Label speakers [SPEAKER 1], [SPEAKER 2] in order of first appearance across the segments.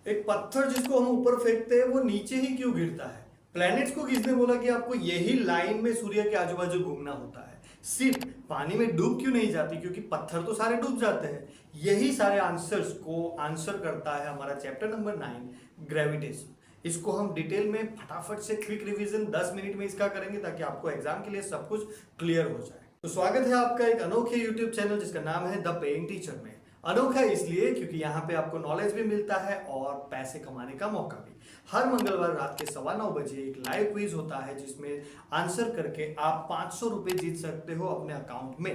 [SPEAKER 1] एक पत्थर जिसको हम ऊपर फेंकते हैं वो नीचे ही क्यों गिरता है? प्लैनेट्स को किसने बोला कि आपको यही लाइन में सूर्य के आजू बाजू घूमना होता है? सिर्फ पानी में डूब क्यों नहीं जाती? क्योंकि पत्थर तो सारे डूब जाते हैं। यही सारे आंसर्स को आंसर करता है हमारा चैप्टर नंबर 9 ग्रेविटेशन। इसको हम डिटेल में फटाफट से क्विक रिवीजन 10 मिनट में इसका करेंगे ताकि आपको एग्जाम के लिए सब कुछ क्लियर हो जाए। तो स्वागत है आपका एक अनोखे यूट्यूब चैनल जिसका नाम है द पेइंग टीचर में। अनोखा इसलिए क्योंकि यहाँ पे आपको नॉलेज भी मिलता है और पैसे कमाने का मौका भी। हर मंगलवार रात के 9:15 बजे एक लाइव क्विज होता है जिसमें आंसर करके आप 500 रुपए जीत सकते हो अपने अकाउंट में।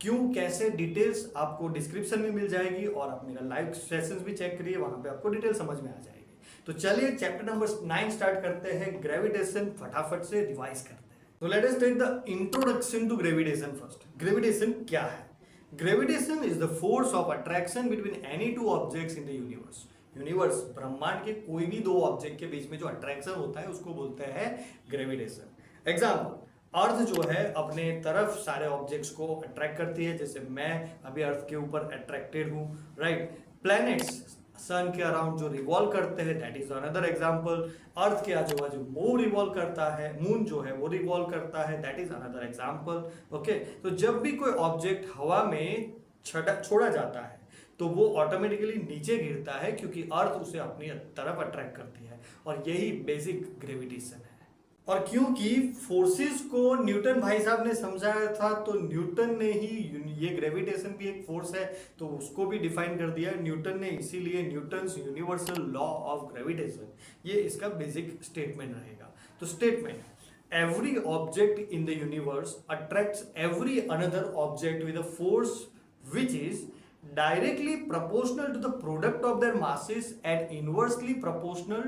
[SPEAKER 1] क्यों, कैसे, डिटेल्स आपको डिस्क्रिप्शन में मिल जाएगी और आप मेरा लाइव सेशंस भी चेक करिए, वहां पे आपको डिटेल समझ में आ जाएगी। तो चलिए चैप्टर नंबर 9 स्टार्ट करते हैं। ग्रेविटेशन फटाफट से रिवाइज करते हैं। तो let us take the introduction to gravitation first. Gravitation क्या है? Gravitation is the force of attraction between any two objects in the universe. Universe ब्रह्मांड के कोई भी दो ऑब्जेक्ट के बीच में जो अट्रैक्शन होता है उसको बोलते हैं ग्रेविटेशन। एग्जाम्पल, अर्थ जो है अपने तरफ सारे ऑब्जेक्ट्स को अट्रैक्ट करती है, जैसे मैं अभी अर्थ के ऊपर अट्रैक्टेड हूं, राइट। प्लैनेट्स सन के अराउंड जो रिवॉल्व करते हैं, दैट इज अनदर एग्जांपल। अर्थ के आजू बाजू मून रिवॉल्व करता है, मून जो है वो रिवॉल्व करता है, that is another example. Okay, तो जब भी कोई ऑब्जेक्ट हवा में छोड़ा जाता है तो वो ऑटोमेटिकली नीचे गिरता है क्योंकि अर्थ उसे अपनी तरफ अट्रैक्ट करती है, और यही बेसिक ग्रेविटेशन है। और क्योंकि फोर्सेस को न्यूटन भाई साहब ने समझाया था, तो न्यूटन ने ही ये ग्रेविटेशन भी एक फोर्स है तो उसको भी डिफाइन कर दिया न्यूटन ने, इसीलिए Newton's universal law of gravitation ये इसका बेसिक स्टेटमेंट रहेगा। तो statement, every object in the universe attracts every another object with a force which is directly proportional to the product of their masses and inversely proportional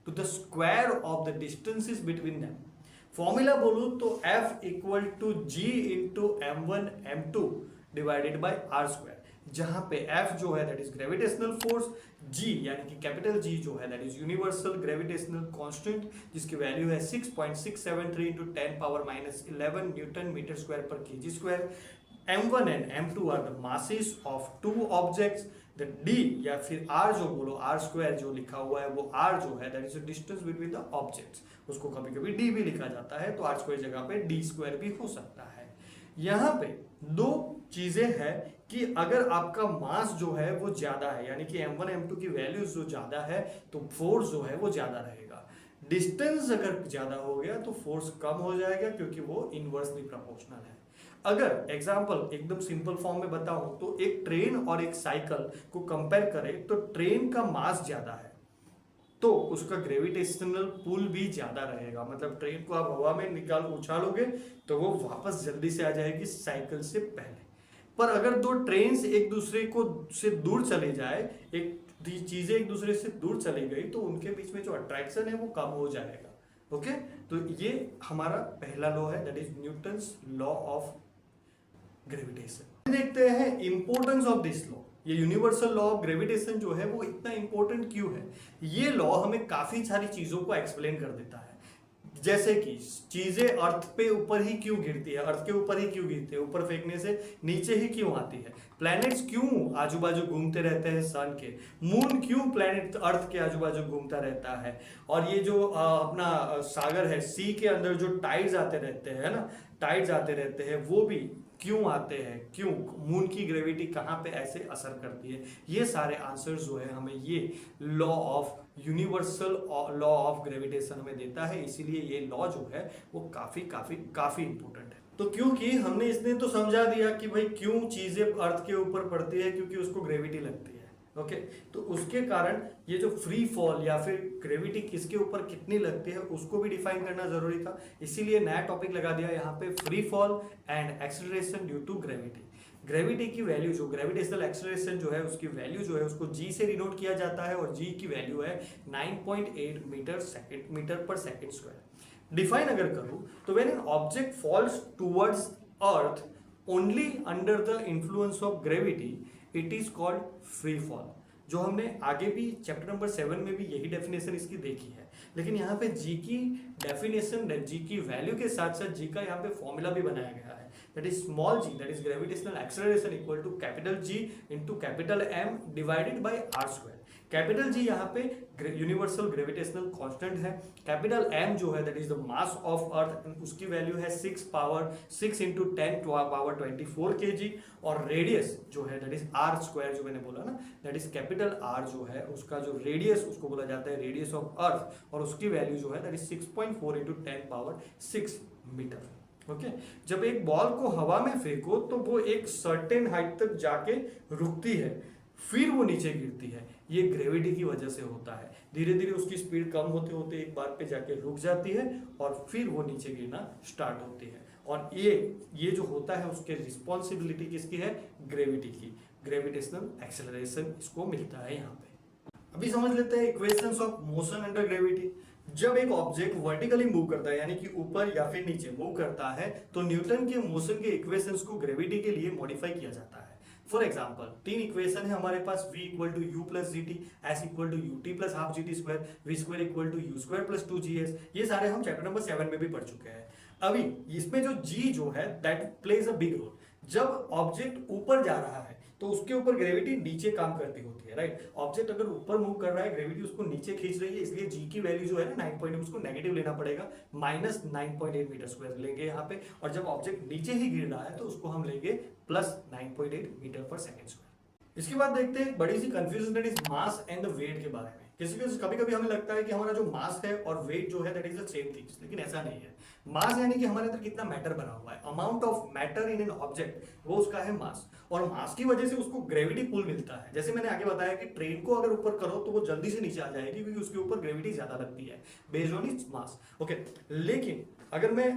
[SPEAKER 1] to the square of the distances between them. Formula बोलूं तो F equal to G into M1 M2 divided by R square, जहां पे F जो है that is gravitational force, G यानी कि capital G जो है that is universal gravitational constant जिसकी वैल्यू है 6.673 into 10 power -11 newton metre square पर KG square. M1 and M2 are the masses of two objects. The D या फिर R जो बोलो, R स्क्वायर जो लिखा हुआ है वो R जो है that is the distance between the objects, उसको कभी कभी D भी लिखा जाता है, तो R स्क्वायर जगह पे D स्क्वायर भी हो सकता है। यहां पे दो चीजें हैं कि अगर आपका मास जो है वो ज्यादा है, यानी कि M1 M2 की वैल्यू जो ज्यादा है तो फोर्स जो है वो ज्यादा रहेगा। डिस्टेंस अगर ज्यादा हो गया तो फोर्स कम हो जाएगा क्योंकि वो इनवर्सली प्रोपोर्शनल है। अगर एग्जांपल एकदम सिंपल फॉर्म में बताऊं तो एक ट्रेन और एक साइकिल को कंपेयर करें तो ट्रेन का मास ज्यादा है तो उसका ग्रेविटेशनल पुल भी ज्यादा रहेगा, मतलब ट्रेन को आप हवा में उछालोगे तो वो वापस जल्दी से आ जाएगी साइकिल से पहले। पर अगर दो ट्रेन एक दूसरे को से दूर चले जाए, चीजें एक दूसरे से दूर चली गई तो उनके बीच में जो अट्रैक्शन है वो कम हो जाएगा। ओके, तो ये हमारा पहला लॉ है that is Newton's law of gravitation. देखते हैं इंपॉर्टेंस ऑफ दिस लॉ। ये यूनिवर्सल लॉ ऑफ ग्रेविटेशन जो है वो इतना इंपॉर्टेंट क्यों है? ये लॉ हमें काफी सारी चीजों को एक्सप्लेन कर देता है, जैसे कि चीजें अर्थ पे ऊपर ही क्यों गिरती है, अर्थ के ऊपर ही क्यों गिरती है, ऊपर फेंकने से नीचे ही क्यों आती है, प्लैनेट्स क्यों आजू बाजू घूमते रहते हैं सन के, मून क्यों प्लैनेट अर्थ के आजू बाजू घूमता रहता है, और ये जो अपना सागर है, सी के अंदर जो टाइड्स आते रहते हैं ना, टाइड्स आते रहते हैं वो भी क्यों आते हैं, क्यों मून की ग्रेविटी कहाँ पे ऐसे असर करती है। ये सारे आंसर्स जो है हमें ये law of universal law of gravitation हमें देता है, इसीलिए ये लॉ जो है वो काफी काफी काफी इंपॉर्टेंट है। तो क्योंकि हमने इसने तो समझा दिया कि भाई क्यों चीजें अर्थ के ऊपर पड़ती है, क्योंकि उसको ग्रेविटी लगती है। ओके, तो उसके कारण ये जो फ्री फॉल या फिर ग्रेविटी किसके ऊपर कितनी लगती है उसको भी डिफाइन करना जरूरी था, इसीलिए नया टॉपिक लगा दिया यहाँ पे, free fall and acceleration due to gravity. Gravity की वैल्यू जो ग्रेविटेशनल एक्सेलरेशन जो है उसकी वैल्यू जो है उसको G से डिनोट किया जाता है और G की वैल्यू है 9.8 मीटर पर सेकेंड स्क्वायर। डिफाइन अगर करूं तो when an object falls towards earth only under the influence of gravity it is called free fall, जो हमने आगे भी चैप्टर नंबर 7 में भी यही डेफिनेशन इसकी देखी है। लेकिन यहाँ पे G की डेफिनेशन, G की वैल्यू के साथ साथ G का यहाँ पे फॉर्मूला भी बनाया गया है, that is small g, that is gravitational acceleration equal to capital G into capital M divided by R square. Capital G यहाँ पे यूनिवर्सल ग्रेविटेशनल कांस्टेंट है। कैपिटल एम जो है that is the mass of earth, उसकी value है 6 power 6 into 10 power 24 kg। और radius जो है दैट इज आर स्क्वायर, जो मैंने बोला ना, दैट इज कैपिटल आर जो है उसका जो रेडियस उसको बोला जाता है रेडियस ऑफ अर्थ, और उसकी वैल्यू जो है that is 6.4 into 10 power 6 metre. Okay, जब एक बॉल को हवा में फेंको तो वो एक सर्टेन हाइट तक जाके रुकती है, फिर वो नीचे गिरती है। ये ग्रेविटी की वजह से होता है। धीरे धीरे उसकी स्पीड कम होते होते एक बार पे जाके रुक जाती है और फिर वो नीचे गिरना स्टार्ट होती है। और ये जो होता है उसके रिस्पॉन्सिबिलिटी किसकी है? ग्रेविटी की। ग्रेविटेशनल एक्सेलरेशन इसको मिलता है यहाँ पे। अभी समझ लेते हैं equations of motion under gravity. जब एक ऑब्जेक्ट वर्टिकली मूव करता है यानी कि ऊपर या फिर नीचे मूव करता है तो न्यूटन के मोशन के इक्वेशंस को ग्रेविटी के लिए मॉडिफाई किया जाता है। फॉर एग्जाम्पल 3 इक्वेशन है हमारे पास, v equal to u plus g t, s equal to u t plus half g t square, v square equal to u square plus 2g's। ये सारे हम चैप्टर नंबर 7 में भी पढ़ चुके हैं। अभी इसमें जो g जो है that plays a big role. जब ऑब्जेक्ट ऊपर जा रहा है तो उसके ऊपर ग्रेविटी नीचे काम करती होती है, राइट। ऑब्जेक्ट अगर ऊपर मूव कर रहा है, ग्रेविटी उसको नीचे खींच रही है, इसलिए जी की वैल्यू जो है ना 9.8, उसको नेगेटिव लेना पड़ेगा, माइनस 9.8 मीटर स्क्वायर लेंगे यहाँ पे। और जब ऑब्जेक्ट नीचे ही गिर रहा है तो उसको हम लेंगे प्लस 9.8 मीटर पर सेकेंड स्क्वायर। इसके बाद देखते हैं बड़ी सी confusion that is mass and the weight के बारे में। कभी कभी हमें लगता है कि हमारा जो मास है और वेट जो है that is the same things, लेकिन ऐसा नहीं है। मास यानी कि हमारे अंदर कितना मैटर बना हुआ है, amount of matter in an object, वो उसका है मास। और मास की वजह से उसको ग्रेविटी पुल मिलता है। जैसे मैंने आगे बताया कि ट्रेन को अगर ऊपर करो तो वो जल्दी से नीचे आ जाएगी क्योंकि उसके ऊपर ग्रेविटी ज्यादा लगती है based on its mass. Okay, लेकिन अगर मैं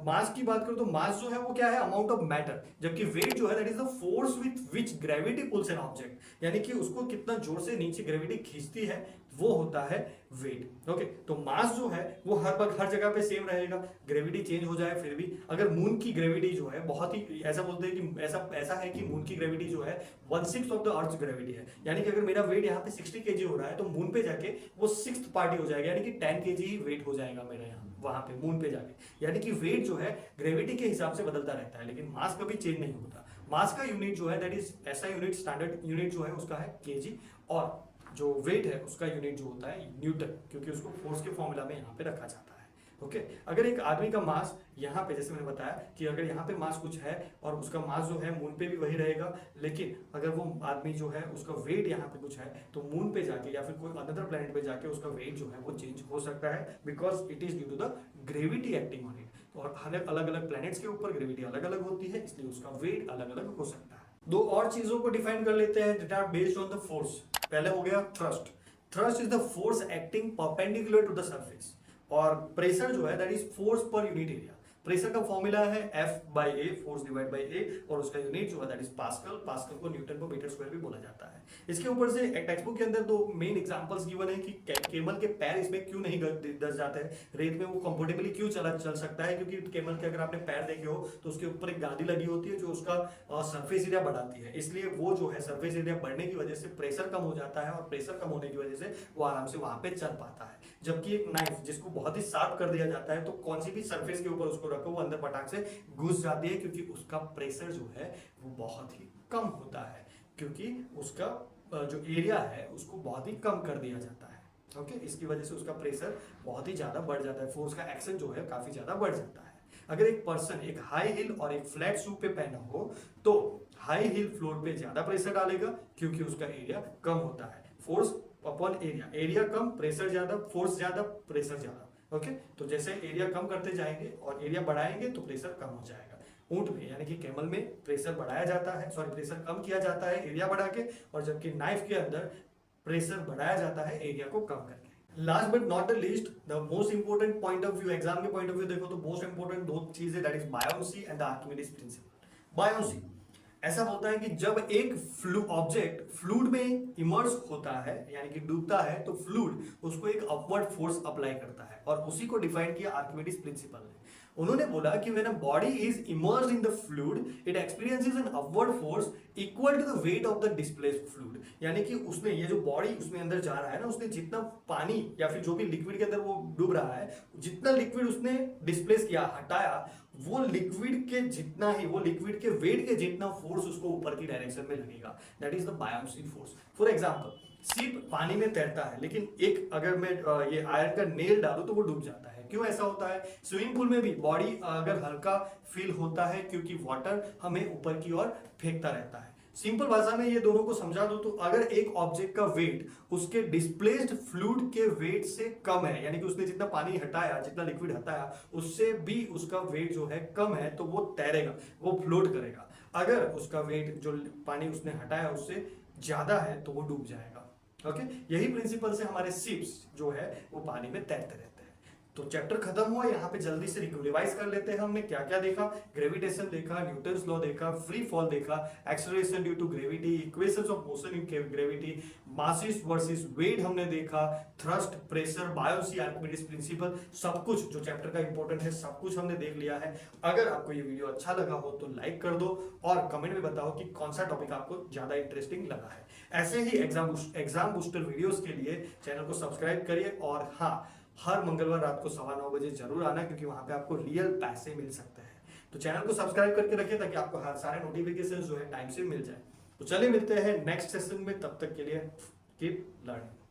[SPEAKER 1] मास की बात करूं तो मास जो है वो क्या है? Amount of matter. जबकि वेट जो है that is the force with which gravity pulls an object, यानी कि उसको कितना जोर से नीचे ग्रेविटी खींचती है, वो होता है वेट। ओके, तो मास जो है वो हर जगह पे सेम रहेगा, ग्रेविटी चेंज हो जाए फिर भी। अगर मून की ग्रेविटी जो है बहुत ही ऐसा बोलते हैं कि ऐसा है कि मून की ग्रेविटी जो है 1/6 ऑफ द अर्थ ग्रेविटी है, यानी कि अगर मेरा वेट यहाँ पे 60 kg हो रहा है तो मून पे जाके वो 6th पार्टी हो जाएगा, यानी कि 10 kg ही वेट हो जाएगा मेरा यहाँ वहां पे मून पे जाके। यानी कि वेट जो है ग्रेविटी के हिसाब से बदलता रहता है, लेकिन मास कभी चेंज नहीं होता। मास का यूनिट जो है दैट इज ऐसा यूनिट, स्टैंडर्ड यूनिट जो है उसका है केजी, और जो वेट है उसका यूनिट जो होता है न्यूटन, क्योंकि उसको फोर्स के फॉर्मूला में यहाँ पे रखा जाता है। ओके, अगर एक आदमी का मास यहाँ पे, जैसे मैंने बताया कि अगर यहाँ पे मास कुछ है और उसका मास जो है मून पे भी वही रहेगा, लेकिन अगर वो आदमी जो है उसका वेट यहाँ पे कुछ है तो मून पे जाके या फिर कोई अनदर प्लेनेट पे जाके उसका वेट जो है वो चेंज हो सकता है, because it is due to the gravity acting on it. और अलग अलग प्लैनेट्स के ऊपर ग्रेविटी अलग अलग होती है, इसलिए उसका वेट अलग अलग हो सकता है। दो और चीजों को डिफाइन कर लेते हैं that are based on the force. पहले हो गया thrust. Thrust is the force acting perpendicular to the surface, और प्रेशर जो है that is force per unit area. Pressure का फॉर्मूला है F/A, force divide by A, और उसका यूनिट जो है दैट इज पास्कल। पास्कल को न्यूटन को मीटर स्क्वायर भी बोला जाता है। इसके ऊपर से एक टेक्स्ट बुक के अंदर दो मेन एग्जांपल्स गिवन है कि केमल के पैर इसमें क्यों नहीं दस जाते हैं, रेत में वो कंफर्टेबली क्यों चल सकता है, क्योंकि केमल के अगर आपने पैर देखे हो तो उसके ऊपर एक गादी लगी होती है जो उसका सरफेस एरिया बढ़ाती है, इसलिए वो जो है सरफेस एरिया बढ़ने की वजह से प्रेशर कम हो जाता है, और प्रेशर कम होने की वजह से वो आराम से वहां पे चल पाता है। जबकि एक नाइफ जिसको बहुत ही शार्प कर दिया जाता है तो कौन सी भी सरफेस के ऊपर उसको रखो वो अंदर पटाख से घुस जाती है, क्योंकि उसका प्रेशर जो है वो बहुत ही कम होता है, क्योंकि उसका जो एरिया है उसको बहुत ही कम कर दिया जाता है। ओके, इसकी वजह से उसका प्रेशर बहुत ही ज्यादा बढ़ जाता है, फोर्स का एक्शन जो है काफी ज्यादा बढ़ जाता है। अगर एक पर्सन एक हाई हिल और एक फ्लैट शू पे पहना हो तो हाई हिल फ्लोर पे ज्यादा प्रेशर डालेगा, क्योंकि उसका एरिया कम होता है। फोर्स अपॉन एरिया, एरिया कम प्रेशर ज्यादा, फोर्स ज्यादा प्रेशर ज्यादा। ओके, तो जैसे एरिया कम करते जाएंगे और एरिया बढ़ाएंगे तो प्रेशर कम हो जाएगा। ऊंट में यानी कि कैमल में प्रेशर बढ़ाया जाता है, सॉरी प्रेशर कम किया जाता है एरिया बढ़ा के, और जबकि नाइफ के अंदर प्रेशर बढ़ाया जाता है एरिया को कम करके। Last but not the least, the most important point of view, exam के पॉइंट ऑफ व्यू देखो तो मोस्ट इंपोर्टेंट दो चीजें that is buoyancy and the Archimedes principal. Buoyancy ऐसा होता है कि जब एक ऑब्जेक्ट फ्लूइड में इमर्स होता है यानी कि डूबता है तो फ्लूइड उसको एक अपवर्ड फोर्स अप्लाई करता है, और उसी को डिफाइन किया आर्किमिडीज प्रिंसिपल ने। उन्होंने बोला कि when a body is immersed in the fluid it experiences an upward force equal to the weight of the displaced fluid. यानी कि उसने ये जो बॉडी उसमें अंदर जा रहा है ना, उसने जितना पानी या फिर जो भी लिक्विड के अंदर वो डूब रहा है, जितना लिक्विड उसने डिस्प्लेस किया, हटाया, वो लिक्विड के जितना ही, वो लिक्विड के वेट के जितना फोर्स उसको ऊपर की डायरेक्शन में लगेगा, that is the buoyancy force. For example ship पानी में तैरता है, लेकिन एक अगर मैं ये आयरन का नेल डालूं तो वो डूब जाता है। क्यों ऐसा होता है? स्विमिंग पूल में भी बॉडी अगर हल्का फील होता है क्योंकि वाटर हमें ऊपर की ओर फेंकता रहता है। सिंपल भाषा में ये दोनों को समझा दो तो अगर एक ऑब्जेक्ट का वेट उसके डिस्प्लेस्ड फ्लूइड के वेट से कम है, यानी कि उसने जितना पानी हटाया, जितना लिक्विड हटाया, उससे भी उसका वेट जो है कम है, तो वो तैरेगा, वो फ्लोट करेगा। अगर उसका वेट जो पानी उसने हटाया उससे ज्यादा है तो वो डूब जाएगा। ओके, यही प्रिंसिपल से हमारे शिप्स जो है वो पानी में तैरते रहते हैं। तो चैप्टर खत्म हुआ, यहाँ पे जल्दी से रिवाइज कर लेते हैं। हमने क्या क्या देखा? ग्रेविटेशन देखा, न्यूटन्स लॉ देखा, फ्री फॉल देखा, acceleration due to gravity, equations of motion in gravity, masses versus weight हमने देखा, thrust, pressure, buoyancy, Archimedes principle, सब कुछ जो चैप्टर का इंपॉर्टेंट है सब कुछ हमने देख लिया है। अगर आपको ये वीडियो अच्छा लगा हो तो लाइक कर दो और कमेंट में बताओ कि कौन सा टॉपिक आपको ज्यादा इंटरेस्टिंग लगा है। ऐसे ही एग्जाम बूस्टर वीडियोस के लिए चैनल को सब्सक्राइब करिए और हाँ, हर मंगलवार रात को 9:15 जरूर आना, क्योंकि वहां पे आपको रियल पैसे मिल सकते हैं। तो चैनल को सब्सक्राइब करके रखिए ताकि आपको हर सारे नोटिफिकेशन जो है टाइम से मिल जाए। तो चलिए मिलते हैं नेक्स्ट सेशन में, तब तक के लिए कीप लर्निंग।